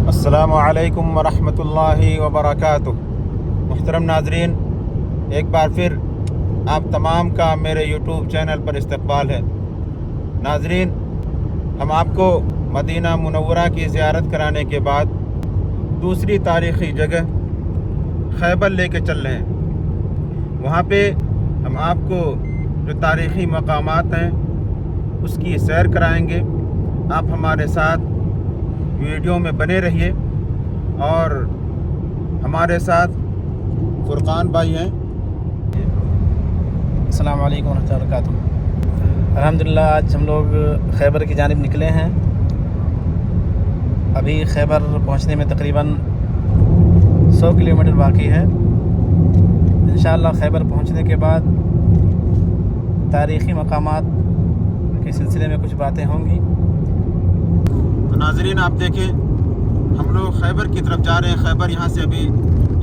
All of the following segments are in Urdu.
السلام علیکم ورحمۃ اللہ وبرکاتہ۔ محترم ناظرین، ایک بار پھر آپ تمام کا میرے یوٹیوب چینل پر استقبال ہے۔ ناظرین، ہم آپ کو مدینہ منورہ کی زیارت کرانے کے بعد دوسری تاریخی جگہ خیبر لے کے چل رہے ہیں۔ وہاں پہ ہم آپ کو جو تاریخی مقامات ہیں اس کی سیر کرائیں گے۔ آپ ہمارے ساتھ ویڈیو میں بنے رہیے، اور ہمارے ساتھ فرقان بھائی ہیں۔ السلام علیکم ورحمۃ اللہ وبرکاتہ۔ الحمدللہ آج ہم لوگ خیبر کی جانب نکلے ہیں۔ ابھی خیبر پہنچنے میں تقریباً 100 کلومیٹر باقی ہے۔ انشاءاللہ خیبر پہنچنے کے بعد تاریخی مقامات کے سلسلے میں کچھ باتیں ہوں گی۔ تو ناظرین، آپ دیکھیں، ہم لوگ خیبر کی طرف جا رہے ہیں۔ خیبر یہاں سے ابھی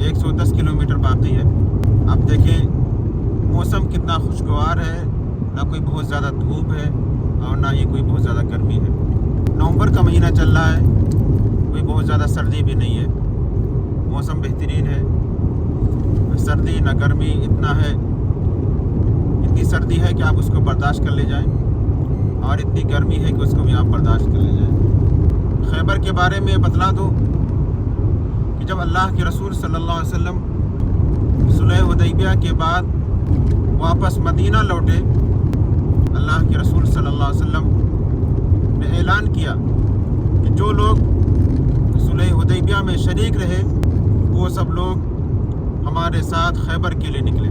110 کلومیٹر باقی ہے۔ آپ دیکھیں موسم کتنا خوشگوار ہے، نہ کوئی بہت زیادہ دھوپ ہے اور نہ ہی کوئی بہت زیادہ گرمی ہے۔ نومبر کا مہینہ چل رہا ہے، کوئی بہت زیادہ سردی بھی نہیں ہے، موسم بہترین ہے۔ سردی نہ گرمی، اتنا ہے، اتنی سردی ہے کہ آپ اس کو برداشت کر لے جائیں، اور اتنی گرمی ہے کہ اس کو بھی آپ برداشت کر لے جائیں۔ خیبر کے بارے میں بتلا دوں کہ جب اللہ کے رسول صلی اللہ علیہ وسلم صلح حدیبیہ کے بعد واپس مدینہ لوٹے، اللہ کے رسول صلی اللہ علیہ وسلم نے اعلان کیا کہ جو لوگ صلح حدیبیہ میں شریک رہے وہ سب لوگ ہمارے ساتھ خیبر کے لیے نکلے۔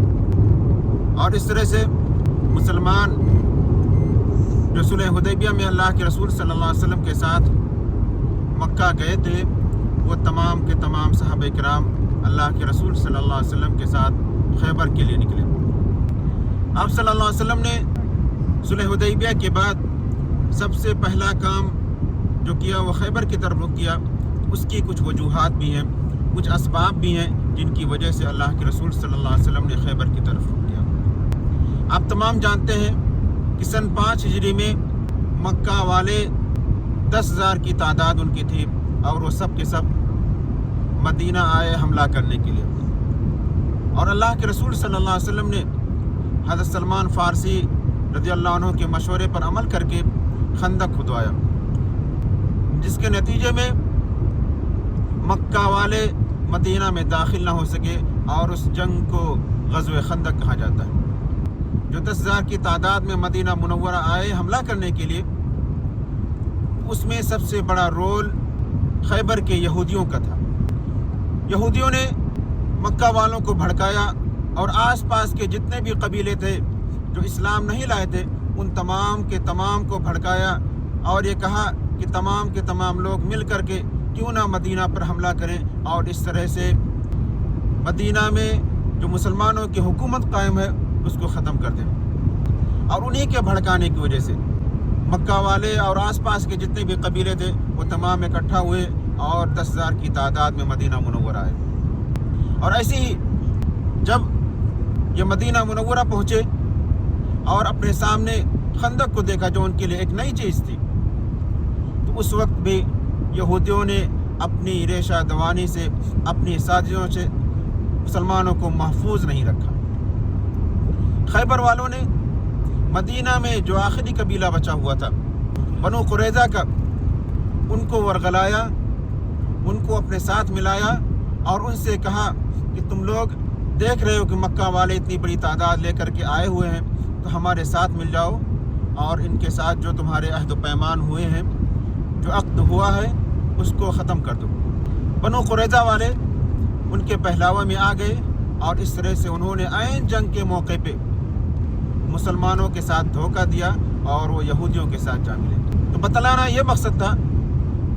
اور اس طرح سے مسلمان جو صلح حدیبیہ میں اللہ کے رسول صلی اللہ علیہ وسلم کے ساتھ مکہ گئے تھے، وہ تمام کے تمام صحابہ کرام اللہ کے رسول صلی اللہ علیہ وسلم کے ساتھ خیبر کے لیے نکلے۔ آپ صلی اللہ علیہ وسلم نے صلح حدیبیہ کے بعد سب سے پہلا کام جو کیا وہ خیبر کی طرف رخ کیا۔ اس کی کچھ وجوہات بھی ہیں، کچھ اسباب بھی ہیں جن کی وجہ سے اللہ کے رسول صلی اللہ علیہ وسلم نے خیبر کی طرف رخ کیا۔ آپ تمام جانتے ہیں کہ سن 5 ہجری میں مکہ والے 10,000 کی تعداد ان کی تھی، اور وہ سب کے سب مدینہ آئے حملہ کرنے کے لیے۔ اور اللہ کے رسول صلی اللہ علیہ وسلم نے حضرت سلمان فارسی رضی اللہ عنہ کے مشورے پر عمل کر کے خندق کھدوایا، جس کے نتیجے میں مکہ والے مدینہ میں داخل نہ ہو سکے، اور اس جنگ کو غزوہ خندق کہا جاتا ہے۔ جو 10,000 کی تعداد میں مدینہ منورہ آئے حملہ کرنے کے لیے، اس میں سب سے بڑا رول خیبر کے یہودیوں کا تھا۔ یہودیوں نے مکہ والوں کو بھڑکایا، اور آس پاس کے جتنے بھی قبیلے تھے جو اسلام نہیں لائے تھے ان تمام کے تمام کو بھڑکایا، اور یہ کہا کہ تمام کے تمام لوگ مل کر کے کیوں نہ مدینہ پر حملہ کریں، اور اس طرح سے مدینہ میں جو مسلمانوں کی حکومت قائم ہے اس کو ختم کر دیں۔ اور انہی کے بھڑکانے کی وجہ سے مکہ والے اور آس پاس کے جتنے بھی قبیلے تھے وہ تمام اکٹھا ہوئے، اور 10,000 کی تعداد میں مدینہ منورہ آئے۔ اور ایسے ہی جب یہ مدینہ منورہ پہنچے اور اپنے سامنے خندق کو دیکھا جو ان کے لیے ایک نئی چیز تھی، تو اس وقت بھی یہودیوں نے اپنی ریشہ دوانی سے، اپنی سازشوں سے مسلمانوں کو محفوظ نہیں رکھا۔ خیبر والوں نے مدینہ میں جو آخری قبیلہ بچا ہوا تھا بنو قریظہ کا، ان کو ورغلایا، ان کو اپنے ساتھ ملایا، اور ان سے کہا کہ تم لوگ دیکھ رہے ہو کہ مکہ والے اتنی بڑی تعداد لے کر کے آئے ہوئے ہیں، تو ہمارے ساتھ مل جاؤ، اور ان کے ساتھ جو تمہارے عہد و پیمان ہوئے ہیں، جو عقد ہوا ہے، اس کو ختم کر دو۔ بنو قریظہ والے ان کے پہلاوے میں آ گئے، اور اس طرح سے انہوں نے عین جنگ کے موقع پہ مسلمانوں کے ساتھ دھوکہ دیا، اور وہ یہودیوں کے ساتھ جا ملے۔ تو بتلانا یہ مقصد تھا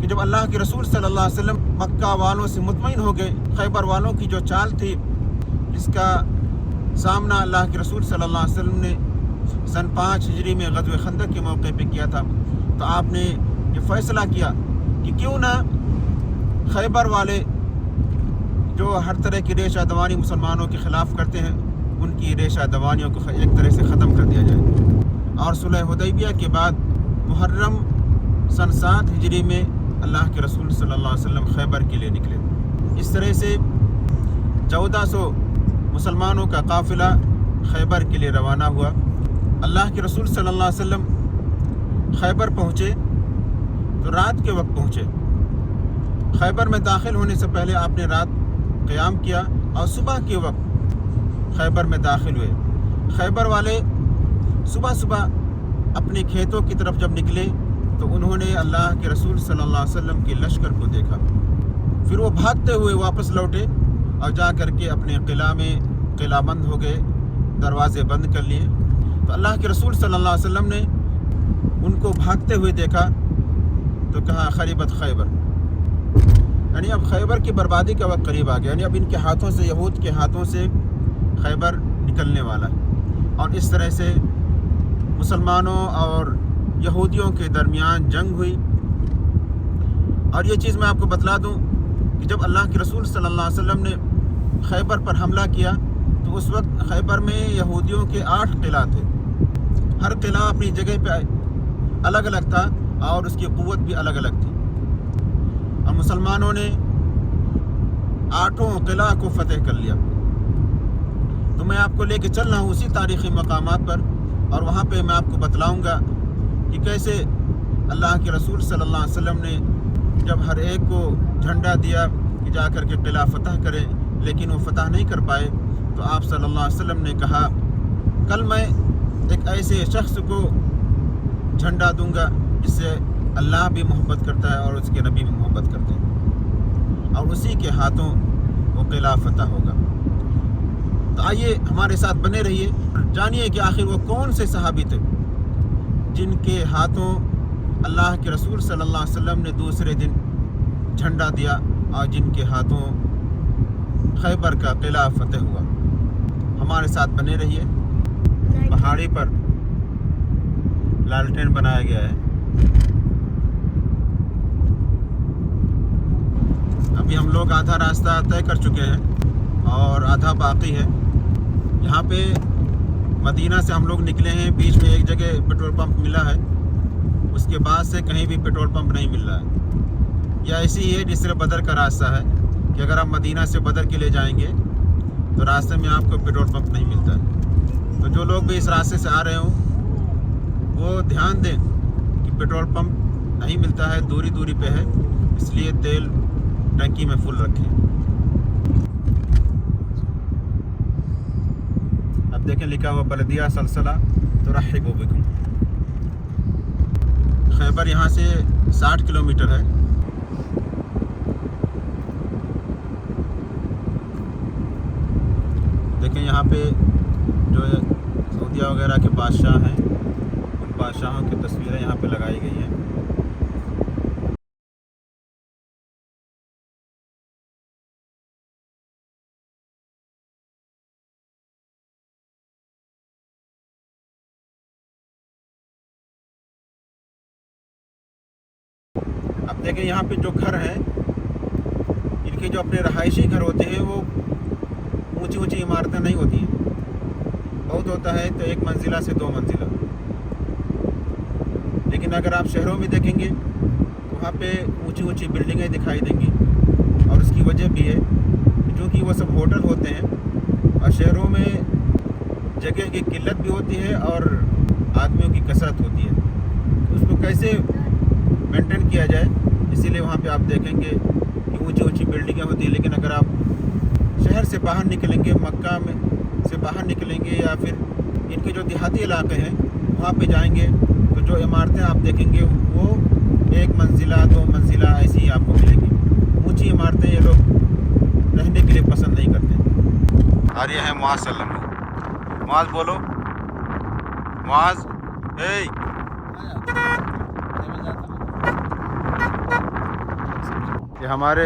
کہ جب اللہ کے رسول صلی اللہ علیہ وسلم مکہ والوں سے مطمئن ہو گئے، خیبر والوں کی جو چال تھی جس کا سامنا اللہ کے رسول صلی اللہ علیہ وسلم نے سن 5 ہجری میں غزوہ خندق کے موقع پہ کیا تھا، تو آپ نے یہ فیصلہ کیا کہ کیوں نہ خیبر والے جو ہر طرح کی ریشہ دوانی مسلمانوں کے خلاف کرتے ہیں، ان کی ریشہ دوانیوں کو ایک طرح سے ختم کر دیا جائے۔ اور صلح حدیبیہ کے بعد محرم سن 7 ہجری میں اللہ کے رسول صلی اللہ علیہ وسلم خیبر کے لیے نکلے۔ اس طرح سے 1400 مسلمانوں کا قافلہ خیبر کے لیے روانہ ہوا۔ اللہ کے رسول صلی اللہ علیہ وسلم خیبر پہنچے تو رات کے وقت پہنچے۔ خیبر میں داخل ہونے سے پہلے آپ نے رات قیام کیا اور صبح کے وقت خیبر میں داخل ہوئے۔ خیبر والے صبح صبح اپنے کھیتوں کی طرف جب نکلے تو انہوں نے اللہ کے رسول صلی اللہ علیہ وسلم کے لشکر کو دیکھا۔ پھر وہ بھاگتے ہوئے واپس لوٹے اور جا کر کے اپنے قلعہ میں قلعہ بند ہو گئے، دروازے بند کر لیے۔ تو اللہ کے رسول صلی اللہ علیہ وسلم نے ان کو بھاگتے ہوئے دیکھا تو کہا خریبت خیبر، یعنی اب خیبر کی بربادی کا وقت قریب آ گیا، یعنی اب ان کے ہاتھوں سے، یہود کے ہاتھوں سے خیبر نکلنے والا ہے۔ اور اس طرح سے مسلمانوں اور یہودیوں کے درمیان جنگ ہوئی۔ اور یہ چیز میں آپ کو بتلا دوں کہ جب اللہ کے رسول صلی اللہ علیہ وسلم نے خیبر پر حملہ کیا تو اس وقت خیبر میں یہودیوں کے 8 قلعہ تھے۔ ہر قلعہ اپنی جگہ پہ الگ الگ تھا اور اس کی قوت بھی الگ الگ تھی، اور مسلمانوں نے 8 قلعہ کو فتح کر لیا۔ تو میں آپ کو لے کے چل رہا ہوں اسی تاریخی مقامات پر، اور وہاں پہ میں آپ کو بتلاؤں گا کہ کیسے اللہ کے رسول صلی اللہ علیہ وسلم نے جب ہر ایک کو جھنڈا دیا کہ جا کر کے قلعہ فتح کرے، لیکن وہ فتح نہیں کر پائے، تو آپ صلی اللہ علیہ وسلم نے کہا کل میں ایک ایسے شخص کو جھنڈا دوں گا جس سے اللہ بھی محبت کرتا ہے اور اس کے نبی بھی محبت کرتے ہیں، اور اسی کے ہاتھوں وہ قلعہ فتح ہوگا۔ تو آئیے ہمارے ساتھ بنے رہیے، جانیے کہ آخر وہ کون سے صحابی تھے جن کے ہاتھوں اللہ کے رسول صلی اللہ علیہ وسلم نے دوسرے دن جھنڈا دیا اور جن کے ہاتھوں خیبر کا قلعہ فتح ہوا۔ ہمارے ساتھ بنے رہیے۔ پہاڑی پر لالٹین بنایا گیا ہے۔ ابھی ہم لوگ آدھا راستہ طے کر چکے ہیں اور آدھا باقی ہے۔ یہاں پہ مدینہ سے ہم لوگ نکلے ہیں، بیچ میں ایک جگہ پیٹرول پمپ ملا ہے، اس کے بعد سے کہیں بھی پیٹرول پمپ نہیں مل رہا ہے۔ یا ایسی ہی ہے جس طرح بدر کا راستہ ہے کہ اگر آپ مدینہ سے بدر کے لیے جائیں گے تو راستے میں آپ کو پیٹرول پمپ نہیں ملتا ہے۔ تو جو لوگ بھی اس راستے سے آ رہے ہوں وہ دھیان دیں کہ پیٹرول پمپ نہیں ملتا ہے، دوری دوری پہ ہے، اس لیے تیل ٹنکی میں فل رکھیں۔ اب دیکھیں لکھا ہوا بلدیہ سلسلہ ترحب بکم۔ خیبر یہاں سے 60 کلومیٹر ہے۔ دیکھیں یہاں پہ جو سعودیہ وغیرہ کے بادشاہ ہیں، ان بادشاہوں کی تصویریں یہاں پہ لگائی گئی ہیں۔ اب دیکھیں یہاں پہ جو گھر ہیں، ان کے جو اپنے رہائشی گھر ہوتے ہیں وہ اونچی اونچی عمارتیں نہیں ہوتی ہیں، بہت ہوتا ہے تو 1 منزلہ سے 2 منزلہ۔ لیکن اگر آپ شہروں میں دیکھیں گے تو وہاں پہ اونچی اونچی بلڈنگیں دکھائی دیں گی، اور اس کی وجہ بھی ہے چونکہ وہ سب ہوٹل ہوتے ہیں، اور شہروں میں جگہ کی قلت بھی ہوتی ہے اور آدمیوں کی کثرت ہوتی ہے، تو اس کو کیسے مینٹین کیا جائے، اسی لیے وہاں پہ آپ دیکھیں گے کہ اونچی اونچی بلڈنگیں ہوتی ہیں۔ لیکن اگر آپ شہر سے باہر نکلیں گے، مکہ میں سے باہر نکلیں گے، یا پھر ان کے جو دیہاتی علاقے ہیں وہاں پہ جائیں گے تو جو عمارتیں آپ دیکھیں گے وہ 1 منزلہ 2 منزلہ ایسی ہی آپ کو ملیں گی۔ اونچی عمارتیں یہ لوگ رہنے کے لیے پسند نہیں کرتے۔ آ رہے ہیں معاذ صلی اللہ علیہ وسلم۔ معاذ بولو، معاذ یہ ہمارے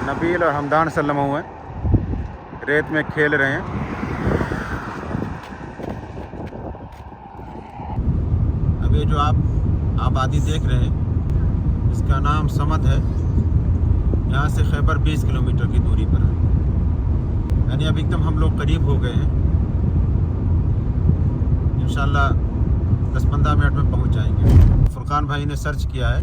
نبیل اور حمدان صلی اللہ علیہ وسلم ہیں، ریت میں کھیل رہے ہیں۔ اب یہ جو آپ آبادی دیکھ رہے ہیں اس کا نام سمد ہے، یہاں سے خیبر 20 کلومیٹر کی دوری پر ہے، یعنی اب ایک دم ہم لوگ قریب ہو گئے ہیں، انشاءاللہ 10-15 منٹ میں پہنچ جائیں گے۔ فرقان بھائی نے سرچ کیا ہے